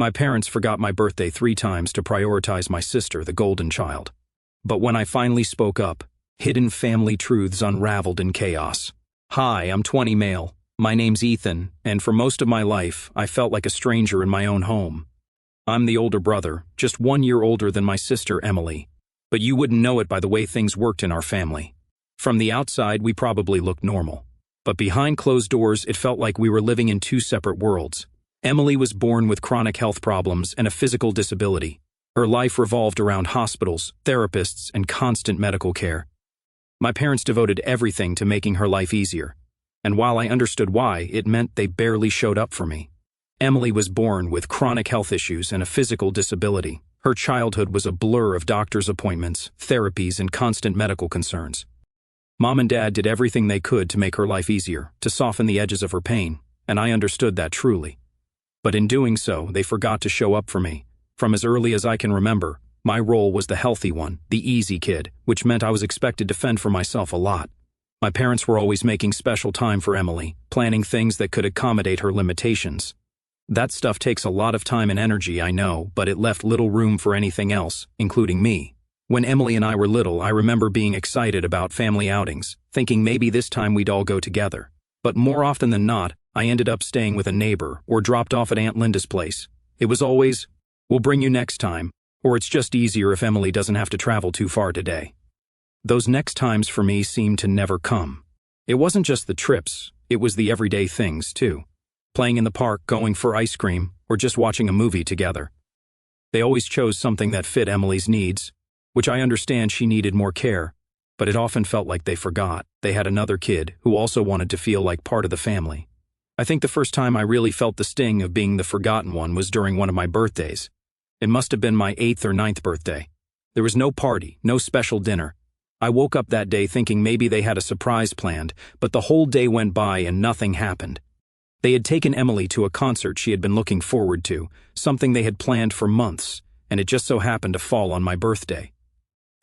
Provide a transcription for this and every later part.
My parents forgot my birthday 3 times to prioritize my sister, the golden child. But when I finally spoke up, hidden family truths unraveled in chaos. Hi, I'm 20 male. My name's Ethan, and for most of my life, I felt like a stranger in my own home. I'm the older brother, just 1 year older than my sister Emily. But you wouldn't know it by the way things worked in our family. From the outside, we probably looked normal. But behind closed doors, it felt like we were living in 2 separate worlds. Emily was born with chronic health problems and a physical disability. Her life revolved around hospitals, therapists, and constant medical care. My parents devoted everything to making her life easier. And while I understood why, it meant they barely showed up for me. Emily was born with chronic health issues and a physical disability. Her childhood was a blur of doctor's appointments, therapies, and constant medical concerns. Mom and Dad did everything they could to make her life easier, to soften the edges of her pain, and I understood that truly. But in doing so, they forgot to show up for me. From as early as I can remember, my role was the healthy one, the easy kid, which meant I was expected to fend for myself a lot. My parents were always making special time for Emily, planning things that could accommodate her limitations. That stuff takes a lot of time and energy, I know, but it left little room for anything else, including me. When Emily and I were little, I remember being excited about family outings, thinking maybe this time we'd all go together. But more often than not, I ended up staying with a neighbor or dropped off at Aunt Linda's place. It was always, "We'll bring you next time," or "It's just easier if Emily doesn't have to travel too far today." Those next times for me seemed to never come. It wasn't just the trips, it was the everyday things, too. Playing in the park, going for ice cream, or just watching a movie together. They always chose something that fit Emily's needs, which I understand she needed more care, but it often felt like they forgot they had another kid who also wanted to feel like part of the family. I think the first time I really felt the sting of being the forgotten one was during one of my birthdays. It must have been my 8th or 9th birthday. There was no party, no special dinner. I woke up that day thinking maybe they had a surprise planned, but the whole day went by and nothing happened. They had taken Emily to a concert she had been looking forward to, something they had planned for months, and it just so happened to fall on my birthday.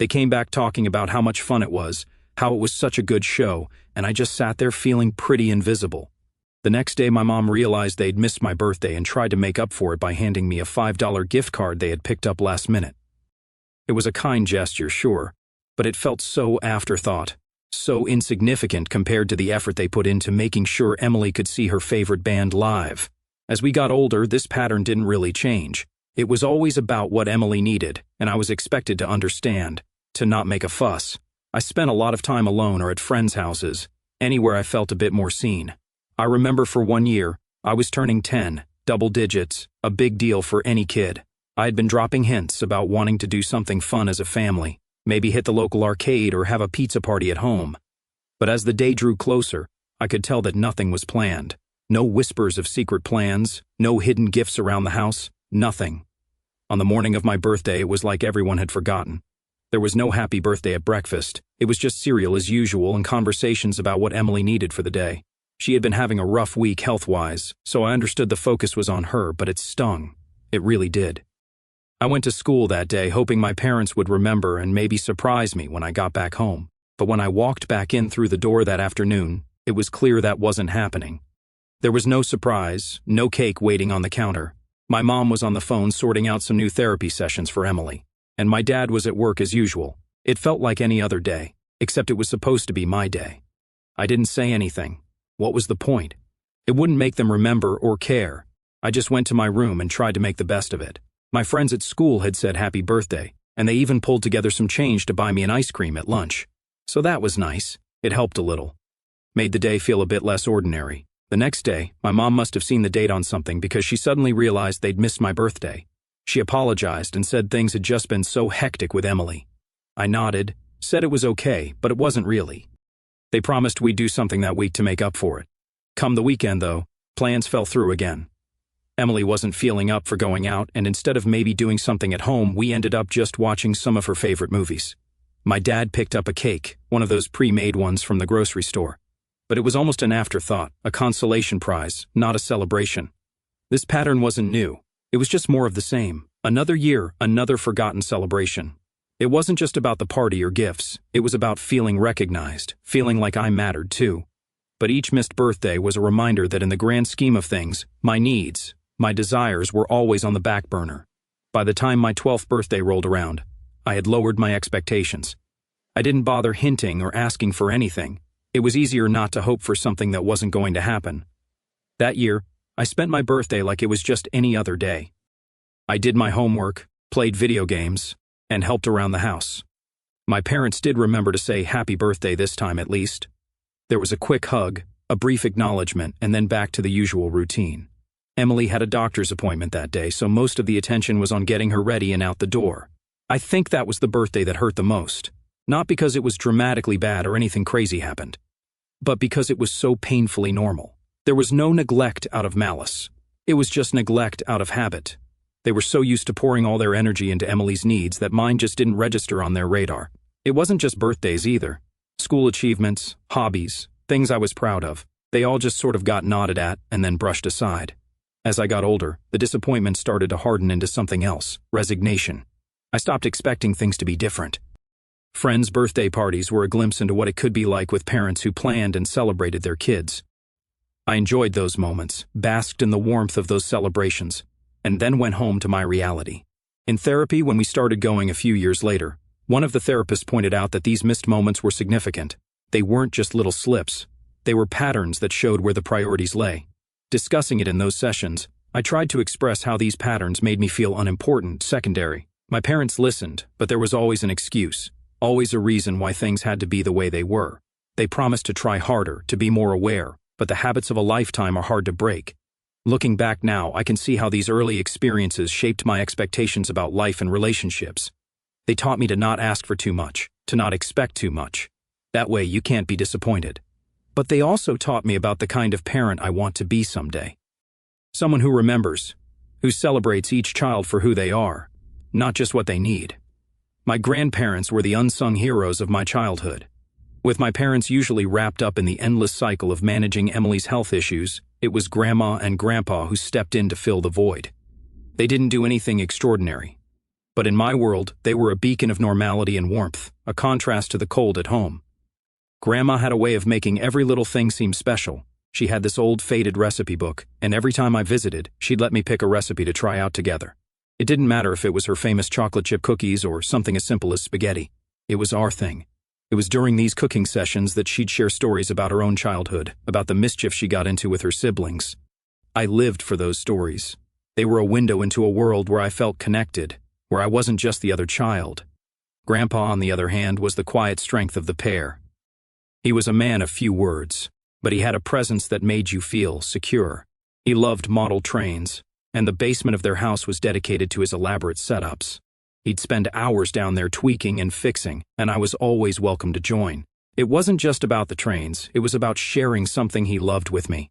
They came back talking about how much fun it was, how it was such a good show, and I just sat there feeling pretty invisible. The next day my mom realized they'd missed my birthday and tried to make up for it by handing me a $5 gift card they had picked up last minute. It was a kind gesture, sure, but it felt so afterthought. So insignificant compared to the effort they put into making sure Emily could see her favorite band live. As we got older, this pattern didn't really change. It was always about what Emily needed, and I was expected to understand, to not make a fuss. I spent a lot of time alone or at friends' houses, anywhere I felt a bit more seen. I remember for 1 year, I was turning 10, double digits, a big deal for any kid. I had been dropping hints about wanting to do something fun as a family. Maybe hit the local arcade or have a pizza party at home. But as the day drew closer, I could tell that nothing was planned. No whispers of secret plans, no hidden gifts around the house, nothing. On the morning of my birthday, it was like everyone had forgotten. There was no happy birthday at breakfast. It was just cereal as usual and conversations about what Emily needed for the day. She had been having a rough week health-wise, so I understood the focus was on her, but it stung. It really did. I went to school that day hoping my parents would remember and maybe surprise me when I got back home. But when I walked back in through the door that afternoon, it was clear that wasn't happening. There was no surprise, no cake waiting on the counter. My mom was on the phone sorting out some new therapy sessions for Emily, and my dad was at work as usual. It felt like any other day, except it was supposed to be my day. I didn't say anything. What was the point? It wouldn't make them remember or care. I just went to my room and tried to make the best of it. My friends at school had said happy birthday, and they even pulled together some change to buy me an ice cream at lunch. So that was nice. It helped a little. Made the day feel a bit less ordinary. The next day, my mom must have seen the date on something because she suddenly realized they'd missed my birthday. She apologized and said things had just been so hectic with Emily. I nodded, said it was okay, but it wasn't really. They promised we'd do something that week to make up for it. Come the weekend, though, plans fell through again. Emily wasn't feeling up for going out, and instead of maybe doing something at home, we ended up just watching some of her favorite movies. My dad picked up a cake, one of those pre-made ones from the grocery store. But it was almost an afterthought, a consolation prize, not a celebration. This pattern wasn't new. It was just more of the same. Another year, another forgotten celebration. It wasn't just about the party or gifts. It was about feeling recognized, feeling like I mattered too. But each missed birthday was a reminder that in the grand scheme of things, my needs, My desires were always on the back burner. By the time my 12th birthday rolled around, I had lowered my expectations. I didn't bother hinting or asking for anything. It was easier not to hope for something that wasn't going to happen. That year, I spent my birthday like it was just any other day. I did my homework, played video games, and helped around the house. My parents did remember to say happy birthday this time at least. There was a quick hug, a brief acknowledgement, and then back to the usual routine. Emily had a doctor's appointment that day, so most of the attention was on getting her ready and out the door. I think that was the birthday that hurt the most. Not because it was dramatically bad or anything crazy happened, but because it was so painfully normal. There was no neglect out of malice. It was just neglect out of habit. They were so used to pouring all their energy into Emily's needs that mine just didn't register on their radar. It wasn't just birthdays either. School achievements, hobbies, things I was proud of. They all just sort of got nodded at and then brushed aside. As I got older, the disappointment started to harden into something else, resignation. I stopped expecting things to be different. Friends' birthday parties were a glimpse into what it could be like with parents who planned and celebrated their kids. I enjoyed those moments, basked in the warmth of those celebrations, and then went home to my reality. In therapy, when we started going a few years later, one of the therapists pointed out that these missed moments were significant. They weren't just little slips. They were patterns that showed where the priorities lay. Discussing it in those sessions, I tried to express how these patterns made me feel unimportant, secondary. My parents listened, but there was always an excuse, always a reason why things had to be the way they were. They promised to try harder, to be more aware, but the habits of a lifetime are hard to break. Looking back now, I can see how these early experiences shaped my expectations about life and relationships. They taught me to not ask for too much, to not expect too much. That way you can't be disappointed. But they also taught me about the kind of parent I want to be someday. Someone who remembers, who celebrates each child for who they are, not just what they need. My grandparents were the unsung heroes of my childhood. With my parents usually wrapped up in the endless cycle of managing Emily's health issues, it was Grandma and Grandpa who stepped in to fill the void. They didn't do anything extraordinary. But in my world, they were a beacon of normality and warmth, a contrast to the cold at home. Grandma had a way of making every little thing seem special. She had this old faded recipe book, and every time I visited, she'd let me pick a recipe to try out together. It didn't matter if it was her famous chocolate chip cookies or something as simple as spaghetti. It was our thing. It was during these cooking sessions that she'd share stories about her own childhood, about the mischief she got into with her siblings. I lived for those stories. They were a window into a world where I felt connected, where I wasn't just the other child. Grandpa, on the other hand, was the quiet strength of the pair. He was a man of few words, but he had a presence that made you feel secure. He loved model trains, and the basement of their house was dedicated to his elaborate setups. He'd spend hours down there tweaking and fixing, and I was always welcome to join. It wasn't just about the trains, it was about sharing something he loved with me.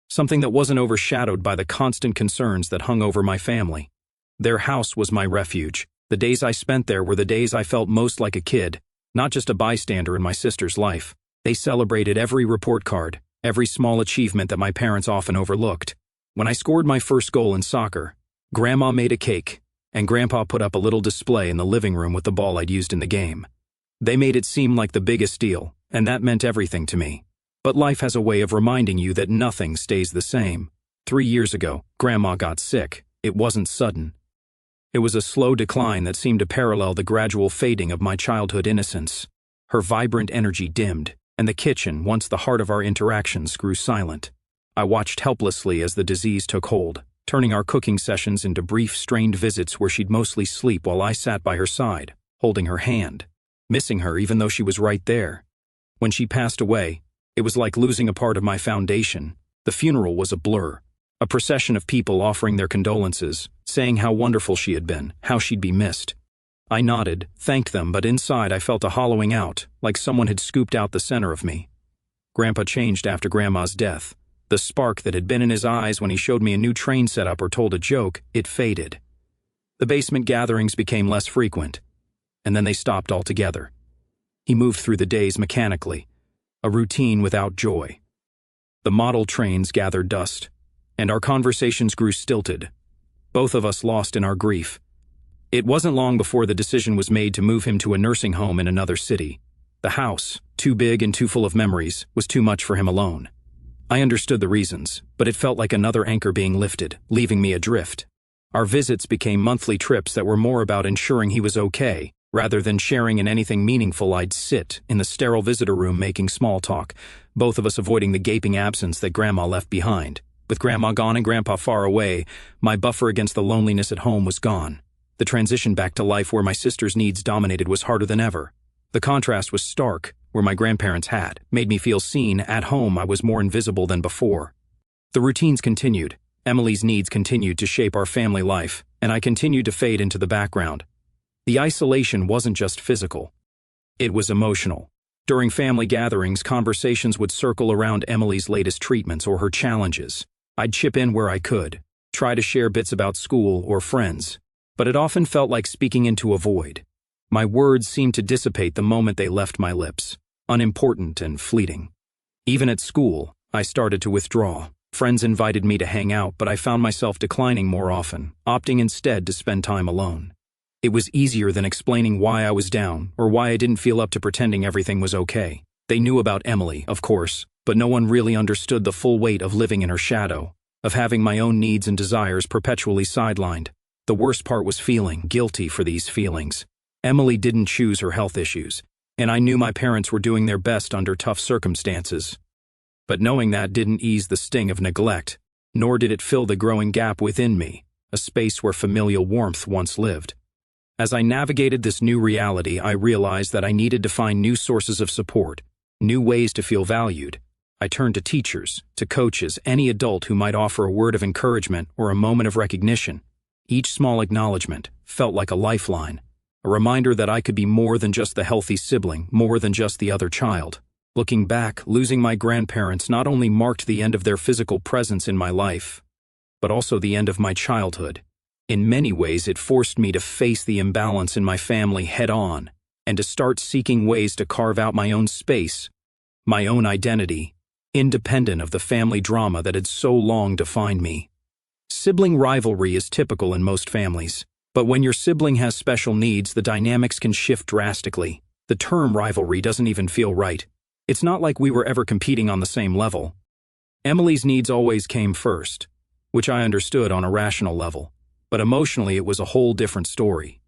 Something that wasn't overshadowed by the constant concerns that hung over my family. Their house was my refuge. The days I spent there were the days I felt most like a kid, not just a bystander in my sister's life. They celebrated every report card, every small achievement that my parents often overlooked. When I scored my first goal in soccer, Grandma made a cake, and Grandpa put up a little display in the living room with the ball I'd used in the game. They made it seem like the biggest deal, and that meant everything to me. But life has a way of reminding you that nothing stays the same. 3 years ago, Grandma got sick. It wasn't sudden. It was a slow decline that seemed to parallel the gradual fading of my childhood innocence. Her vibrant energy dimmed, and the kitchen, once the heart of our interactions, grew silent. I watched helplessly as the disease took hold, turning our cooking sessions into brief, strained visits where she'd mostly sleep while I sat by her side, holding her hand, missing her even though she was right there. When she passed away, it was like losing a part of my foundation. The funeral was a blur, a procession of people offering their condolences, saying how wonderful she had been, how she'd be missed. I nodded, thanked them, but inside I felt a hollowing out, like someone had scooped out the center of me. Grandpa changed after Grandma's death. The spark that had been in his eyes when he showed me a new train setup or told a joke, it faded. The basement gatherings became less frequent, and then they stopped altogether. He moved through the days mechanically, a routine without joy. The model trains gathered dust, and our conversations grew stilted, both of us lost in our grief. It wasn't long before the decision was made to move him to a nursing home in another city. The house, too big and too full of memories, was too much for him alone. I understood the reasons, but it felt like another anchor being lifted, leaving me adrift. Our visits became monthly trips that were more about ensuring he was okay, rather than sharing in anything meaningful. I'd sit in the sterile visitor room making small talk, both of us avoiding the gaping absence that Grandma left behind. With Grandma gone and Grandpa far away, my buffer against the loneliness at home was gone. The transition back to life where my sister's needs dominated was harder than ever. The contrast was stark. Where my grandparents had made me feel seen, at home I was more invisible than before. The routines continued. Emily's needs continued to shape our family life, and I continued to fade into the background. The isolation wasn't just physical. It was emotional. During family gatherings, conversations would circle around Emily's latest treatments or her challenges. I'd chip in where I could, try to share bits about school or friends, but it often felt like speaking into a void. My words seemed to dissipate the moment they left my lips, unimportant and fleeting. Even at school, I started to withdraw. Friends invited me to hang out, but I found myself declining more often, opting instead to spend time alone. It was easier than explaining why I was down or why I didn't feel up to pretending everything was okay. They knew about Emily, of course, but no one really understood the full weight of living in her shadow, of having my own needs and desires perpetually sidelined. The worst part was feeling guilty for these feelings. Emily didn't choose her health issues, and I knew my parents were doing their best under tough circumstances. But knowing that didn't ease the sting of neglect, nor did it fill the growing gap within me, a space where familial warmth once lived. As I navigated this new reality, I realized that I needed to find new sources of support, new ways to feel valued. I turned to teachers, to coaches, any adult who might offer a word of encouragement or a moment of recognition. Each small acknowledgement felt like a lifeline, a reminder that I could be more than just the healthy sibling, more than just the other child. Looking back, losing my grandparents not only marked the end of their physical presence in my life, but also the end of my childhood. In many ways, it forced me to face the imbalance in my family head-on and to start seeking ways to carve out my own space, my own identity, independent of the family drama that had so long defined me. Sibling rivalry is typical in most families, but when your sibling has special needs, the dynamics can shift drastically. The term rivalry doesn't even feel right. It's not like we were ever competing on the same level. Emily's needs always came first, which I understood on a rational level, but emotionally it was a whole different story.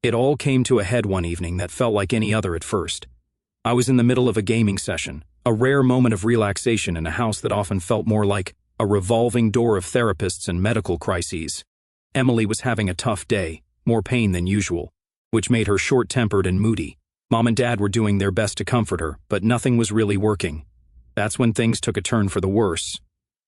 It all came to a head one evening that felt like any other at first. I was in the middle of a gaming session, a rare moment of relaxation in a house that often felt more like a revolving door of therapists and medical crises. Emily was having a tough day, more pain than usual, which made her short-tempered and moody. Mom and Dad were doing their best to comfort her, but nothing was really working. That's when things took a turn for the worse.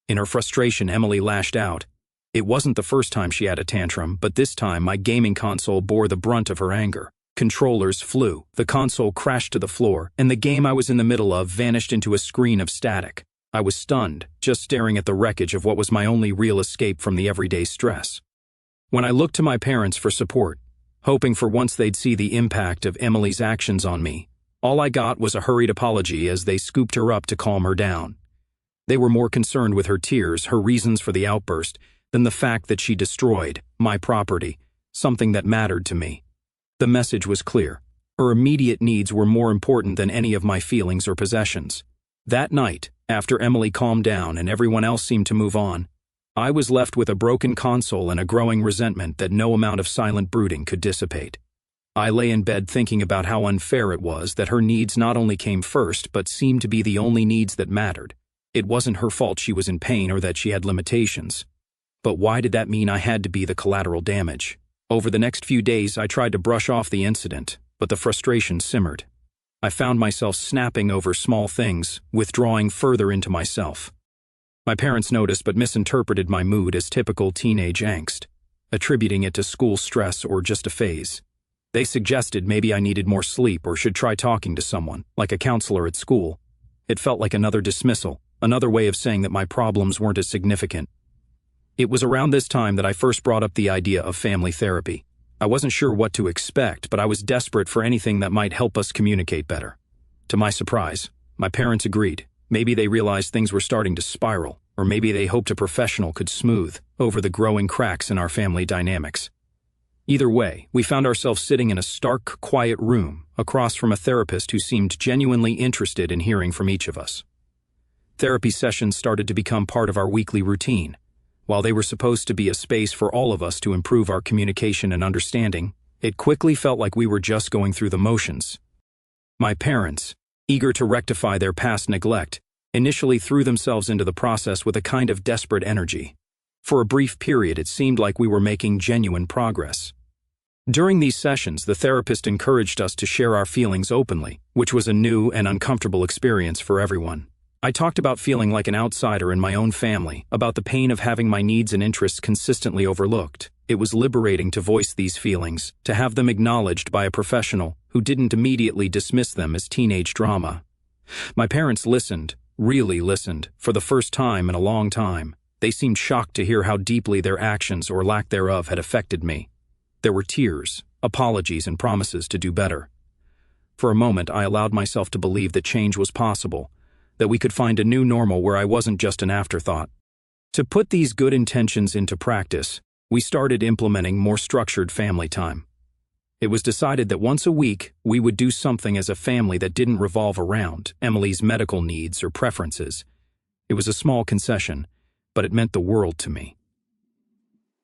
In her frustration, Emily lashed out. It wasn't the first time she had a tantrum, but this time my gaming console bore the brunt of her anger. Controllers flew, the console crashed to the floor, and the game I was in the middle of vanished into a screen of static. I was stunned, just staring at the wreckage of what was my only real escape from the everyday stress. When I looked to my parents for support, hoping for once they'd see the impact of Emily's actions on me, all I got was a hurried apology as they scooped her up to calm her down. They were more concerned with her tears, her reasons for the outburst, than the fact that she destroyed my property, something that mattered to me. The message was clear. Her immediate needs were more important than any of my feelings or possessions. That night, after Emily calmed down and everyone else seemed to move on, I was left with a broken console and a growing resentment that no amount of silent brooding could dissipate. I lay in bed thinking about how unfair it was that her needs not only came first but seemed to be the only needs that mattered. It wasn't her fault she was in pain or that she had limitations. But why did that mean I had to be the collateral damage? Over the next few days, I tried to brush off the incident, but the frustration simmered. I found myself snapping over small things, withdrawing further into myself. My parents noticed but misinterpreted my mood as typical teenage angst, attributing it to school stress or just a phase. They suggested maybe I needed more sleep or should try talking to someone, like a counselor at school. It felt like another dismissal, another way of saying that my problems weren't as significant. It was around this time that I first brought up the idea of family therapy. I wasn't sure what to expect, but I was desperate for anything that might help us communicate better. To my surprise, my parents agreed. Maybe they realized things were starting to spiral, or maybe they hoped a professional could smooth over the growing cracks in our family dynamics. Either way, we found ourselves sitting in a stark, quiet room across from a therapist who seemed genuinely interested in hearing from each of us. Therapy sessions started to become part of our weekly routine. While they were supposed to be a space for all of us to improve our communication and understanding, it quickly felt like we were just going through the motions. My parents, eager to rectify their past neglect, initially threw themselves into the process with a kind of desperate energy. For a brief period, it seemed like we were making genuine progress. During these sessions, the therapist encouraged us to share our feelings openly, which was a new and uncomfortable experience for everyone. I talked about feeling like an outsider in my own family, about the pain of having my needs and interests consistently overlooked. It was liberating to voice these feelings, to have them acknowledged by a professional who didn't immediately dismiss them as teenage drama. My parents listened, really listened, for the first time in a long time. They seemed shocked to hear how deeply their actions or lack thereof had affected me. There were tears, apologies, and promises to do better. For a moment, I allowed myself to believe that change was possible, that we could find a new normal where I wasn't just an afterthought. To put these good intentions into practice, we started implementing more structured family time. It was decided that once a week, we would do something as a family that didn't revolve around Emily's medical needs or preferences. It was a small concession, but it meant the world to me.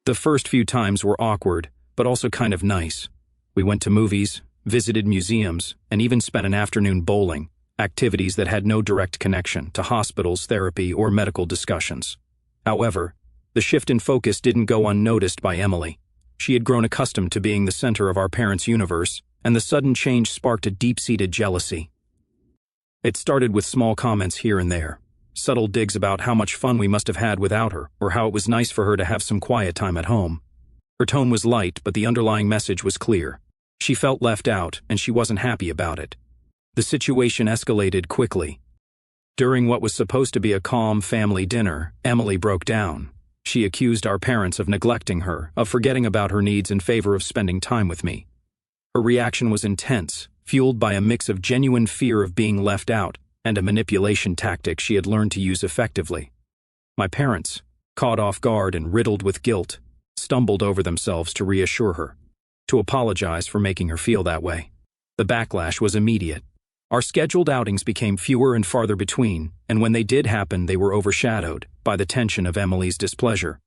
The first few times were awkward, but also kind of nice. We went to movies, visited museums, and even spent an afternoon bowling, activities that had no direct connection to hospitals, therapy, or medical discussions. However, the shift in focus didn't go unnoticed by Emily. She had grown accustomed to being the center of our parents' universe, and the sudden change sparked a deep-seated jealousy. It started with small comments here and there, subtle digs about how much fun we must have had without her, or how it was nice for her to have some quiet time at home. Her tone was light, but the underlying message was clear. She felt left out, and she wasn't happy about it. The situation escalated quickly. During what was supposed to be a calm family dinner, Emily broke down. She accused our parents of neglecting her, of forgetting about her needs in favor of spending time with me. Her reaction was intense, fueled by a mix of genuine fear of being left out and a manipulation tactic she had learned to use effectively. My parents, caught off guard and riddled with guilt, stumbled over themselves to reassure her, to apologize for making her feel that way. The backlash was immediate. Our scheduled outings became fewer and farther between, and when they did happen, they were overshadowed by the tension of Emily's displeasure.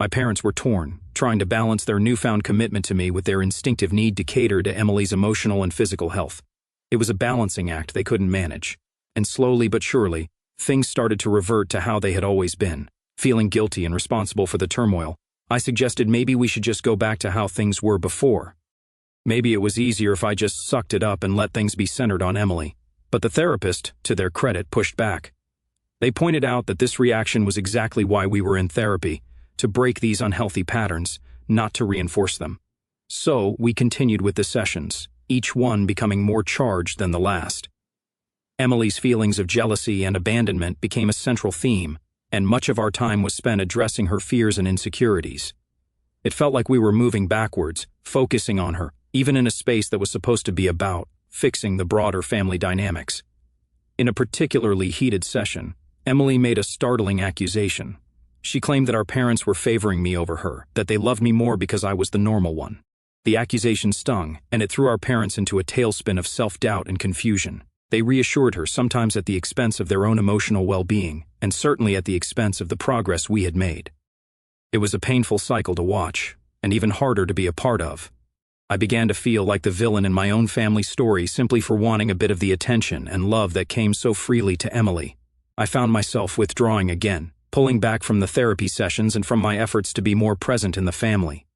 My parents were torn, trying to balance their newfound commitment to me with their instinctive need to cater to Emily's emotional and physical health. It was a balancing act they couldn't manage, and slowly but surely, things started to revert to how they had always been. Feeling guilty and responsible for the turmoil, I suggested maybe we should just go back to how things were before. Maybe it was easier if I just sucked it up and let things be centered on Emily. But the therapist, to their credit, pushed back. They pointed out that this reaction was exactly why we were in therapy, to break these unhealthy patterns, not to reinforce them. So, we continued with the sessions, each one becoming more charged than the last. Emily's feelings of jealousy and abandonment became a central theme, and much of our time was spent addressing her fears and insecurities. It felt like we were moving backwards, focusing on her, even in a space that was supposed to be about fixing the broader family dynamics. In a particularly heated session, Emily made a startling accusation. She claimed that our parents were favoring me over her, that they loved me more because I was the normal one. The accusation stung, and it threw our parents into a tailspin of self-doubt and confusion. They reassured her, sometimes at the expense of their own emotional well-being, and certainly at the expense of the progress we had made. It was a painful cycle to watch, and even harder to be a part of. I began to feel like the villain in my own family story simply for wanting a bit of the attention and love that came so freely to Emily. I found myself withdrawing again, pulling back from the therapy sessions and from my efforts to be more present in the family.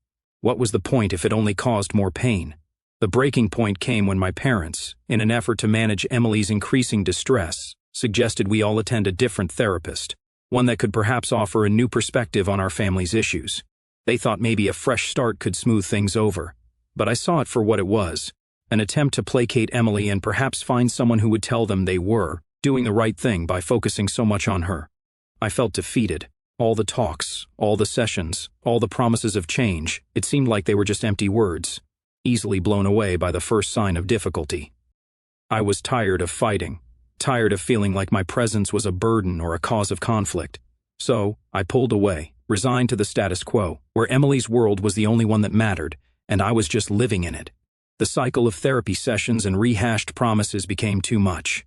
What was the point if it only caused more pain? The breaking point came when my parents, in an effort to manage Emily's increasing distress, suggested we all attend a different therapist, one that could perhaps offer a new perspective on our family's issues. They thought maybe a fresh start could smooth things over. But I saw it for what it was, an attempt to placate Emily and perhaps find someone who would tell them they were doing the right thing by focusing so much on her. I felt defeated. All the talks, all the sessions, all the promises of change, it seemed like they were just empty words, easily blown away by the first sign of difficulty. I was tired of fighting, tired of feeling like my presence was a burden or a cause of conflict. So, I pulled away, resigned to the status quo, where Emily's world was the only one that mattered, and I was just living in it. The cycle of therapy sessions and rehashed promises became too much.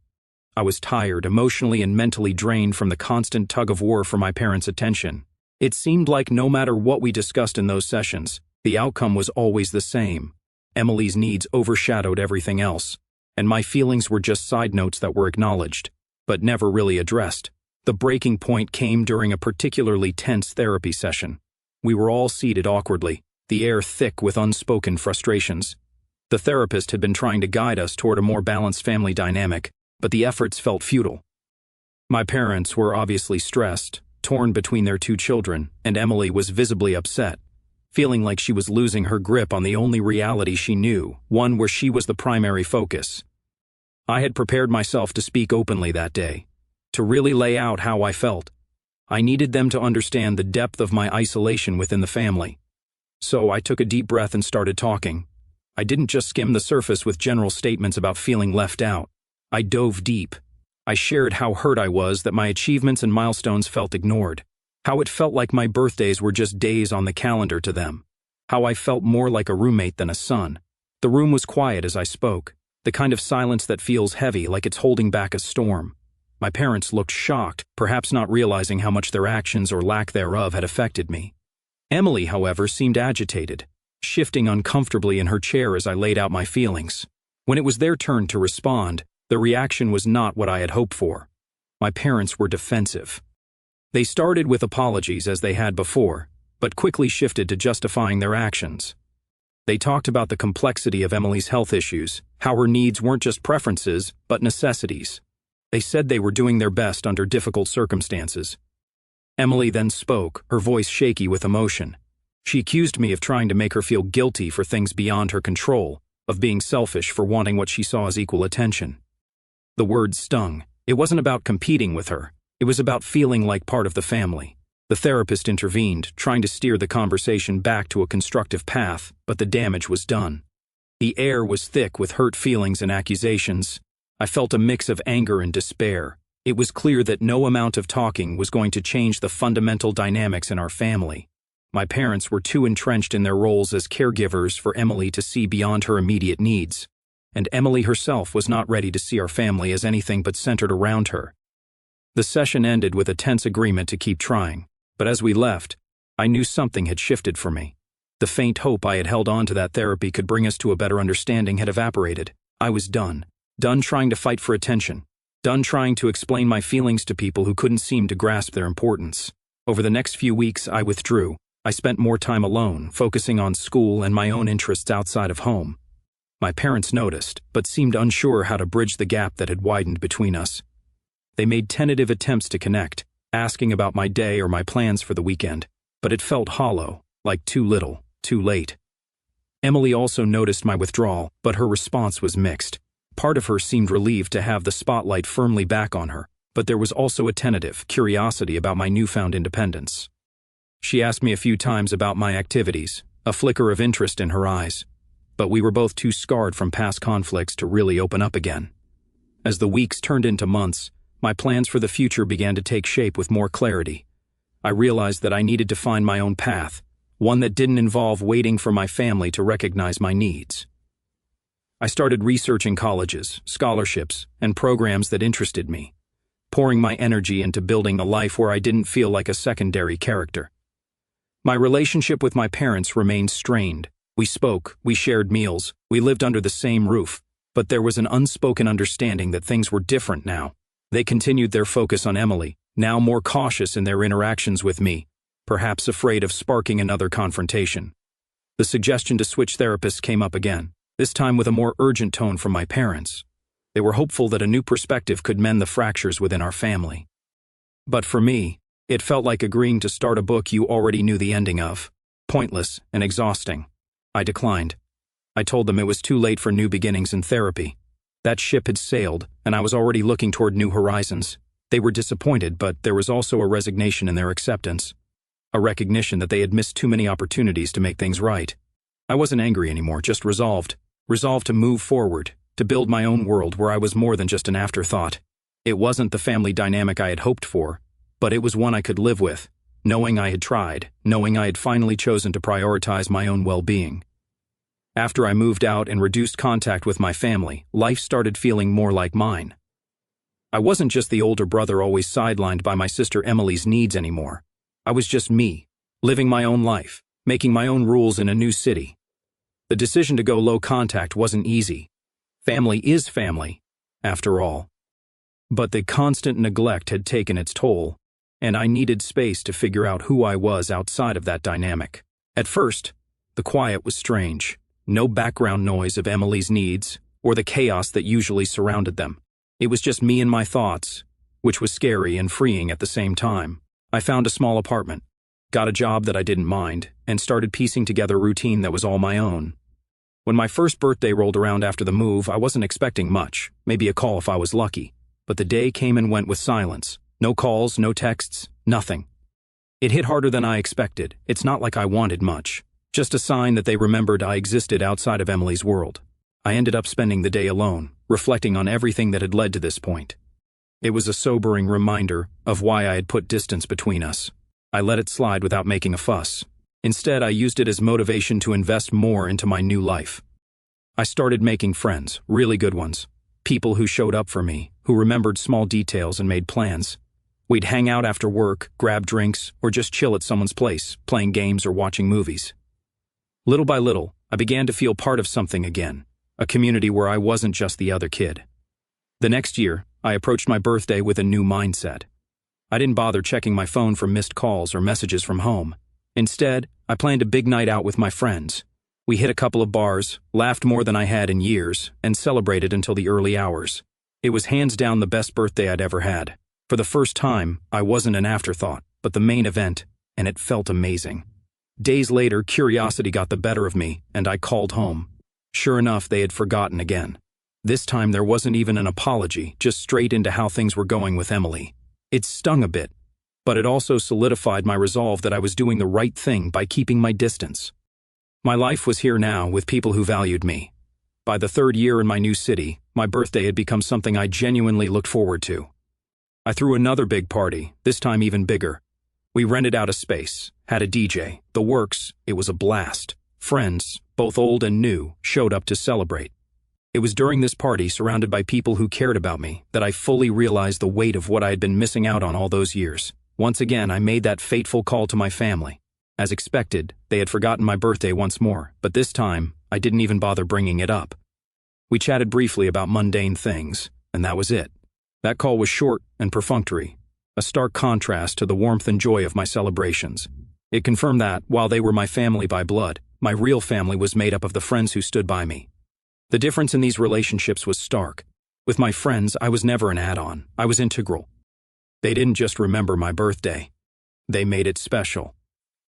I was tired, emotionally and mentally drained from the constant tug-of-war for my parents' attention. It seemed like no matter what we discussed in those sessions, the outcome was always the same. Emily's needs overshadowed everything else, and my feelings were just side notes that were acknowledged, but never really addressed. The breaking point came during a particularly tense therapy session. We were all seated awkwardly, the air thick with unspoken frustrations. The therapist had been trying to guide us toward a more balanced family dynamic, but the efforts felt futile. My parents were obviously stressed, torn between their two children, and Emily was visibly upset, feeling like she was losing her grip on the only reality she knew, one where she was the primary focus. I had prepared myself to speak openly that day, to really lay out how I felt. I needed them to understand the depth of my isolation within the family. So I took a deep breath and started talking. I didn't just skim the surface with general statements about feeling left out. I dove deep. I shared how hurt I was that my achievements and milestones felt ignored, how it felt like my birthdays were just days on the calendar to them, how I felt more like a roommate than a son. The room was quiet as I spoke, the kind of silence that feels heavy, like it's holding back a storm. My parents looked shocked, perhaps not realizing how much their actions or lack thereof had affected me. Emily, however, seemed agitated, shifting uncomfortably in her chair as I laid out my feelings. When it was their turn to respond, the reaction was not what I had hoped for. My parents were defensive. They started with apologies as they had before, but quickly shifted to justifying their actions. They talked about the complexity of Emily's health issues, how her needs weren't just preferences, but necessities. They said they were doing their best under difficult circumstances. Emily then spoke, her voice shaky with emotion. She accused me of trying to make her feel guilty for things beyond her control, of being selfish for wanting what she saw as equal attention. The words stung. It wasn't about competing with her. It was about feeling like part of the family. The therapist intervened, trying to steer the conversation back to a constructive path, but the damage was done. The air was thick with hurt feelings and accusations. I felt a mix of anger and despair. It was clear that no amount of talking was going to change the fundamental dynamics in our family. My parents were too entrenched in their roles as caregivers for Emily to see beyond her immediate needs, and Emily herself was not ready to see our family as anything but centered around her. The session ended with a tense agreement to keep trying, but as we left, I knew something had shifted for me. The faint hope I had held on to that therapy could bring us to a better understanding had evaporated. I was done. Done trying to fight for attention. Done trying to explain my feelings to people who couldn't seem to grasp their importance. Over the next few weeks, I withdrew. I spent more time alone, focusing on school and my own interests outside of home. My parents noticed, but seemed unsure how to bridge the gap that had widened between us. They made tentative attempts to connect, asking about my day or my plans for the weekend, but it felt hollow, like too little, too late. Emily also noticed my withdrawal, but her response was mixed. Part of her seemed relieved to have the spotlight firmly back on her, but there was also a tentative curiosity about my newfound independence. She asked me a few times about my activities, a flicker of interest in her eyes, but we were both too scarred from past conflicts to really open up again. As the weeks turned into months, my plans for the future began to take shape with more clarity. I realized that I needed to find my own path, one that didn't involve waiting for my family to recognize my needs. I started researching colleges, scholarships, and programs that interested me, pouring my energy into building a life where I didn't feel like a secondary character. My relationship with my parents remained strained. We spoke, we shared meals, we lived under the same roof, but there was an unspoken understanding that things were different now. They continued their focus on Emily, now more cautious in their interactions with me, perhaps afraid of sparking another confrontation. The suggestion to switch therapists came up again, this time with a more urgent tone from my parents. They were hopeful that a new perspective could mend the fractures within our family. But for me, it felt like agreeing to start a book you already knew the ending of. Pointless and exhausting. I declined. I told them it was too late for new beginnings in therapy. That ship had sailed, and I was already looking toward new horizons. They were disappointed, but there was also a resignation in their acceptance. A recognition that they had missed too many opportunities to make things right. I wasn't angry anymore, just resolved. Resolved to move forward, to build my own world where I was more than just an afterthought. It wasn't the family dynamic I had hoped for, but it was one I could live with, knowing I had tried, knowing I had finally chosen to prioritize my own well-being. After I moved out and reduced contact with my family, life started feeling more like mine. I wasn't just the older brother always sidelined by my sister Emily's needs anymore. I was just me, living my own life, making my own rules in a new city. The decision to go low contact wasn't easy. Family is family, after all. But the constant neglect had taken its toll, and I needed space to figure out who I was outside of that dynamic. At first, the quiet was strange. No background noise of Emily's needs, or the chaos that usually surrounded them. It was just me and my thoughts, which was scary and freeing at the same time. I found a small apartment, got a job that I didn't mind, and started piecing together a routine that was all my own. When my first birthday rolled around after the move, I wasn't expecting much, maybe a call if I was lucky. But the day came and went with silence. No calls, no texts, nothing. It hit harder than I expected. It's not like I wanted much. Just a sign that they remembered I existed outside of Emily's world. I ended up spending the day alone, reflecting on everything that had led to this point. It was a sobering reminder of why I had put distance between us. I let it slide without making a fuss. Instead, I used it as motivation to invest more into my new life. I started making friends, really good ones. People who showed up for me, who remembered small details and made plans. We'd hang out after work, grab drinks, or just chill at someone's place, playing games or watching movies. Little by little, I began to feel part of something again, a community where I wasn't just the other kid. The next year, I approached my birthday with a new mindset. I didn't bother checking my phone for missed calls or messages from home. Instead, I planned a big night out with my friends. We hit a couple of bars, laughed more than I had in years, and celebrated until the early hours. It was hands down the best birthday I'd ever had. For the first time, I wasn't an afterthought, but the main event, and it felt amazing. Days later, curiosity got the better of me, and I called home. Sure enough, they had forgotten again. This time there wasn't even an apology, just straight into how things were going with Emily. It stung a bit, but it also solidified my resolve that I was doing the right thing by keeping my distance. My life was here now with people who valued me. By the third year in my new city, my birthday had become something I genuinely looked forward to. I threw another big party, this time even bigger. We rented out a space, had a DJ, the works. It was a blast. Friends, both old and new, showed up to celebrate. It was during this party, surrounded by people who cared about me, that I fully realized the weight of what I had been missing out on all those years. Once again, I made that fateful call to my family. As expected, they had forgotten my birthday once more, but this time, I didn't even bother bringing it up. We chatted briefly about mundane things, and that was it. That call was short and perfunctory, a stark contrast to the warmth and joy of my celebrations. It confirmed that, while they were my family by blood, my real family was made up of the friends who stood by me. The difference in these relationships was stark. With my friends, I was never an add-on. I was integral. They didn't just remember my birthday. They made it special.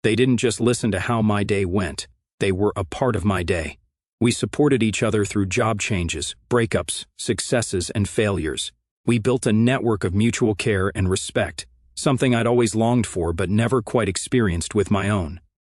They didn't just listen to how my day went. They were a part of my day. We supported each other through job changes, breakups, successes, and failures. We built a network of mutual care and respect, something I'd always longed for but never quite experienced with my own.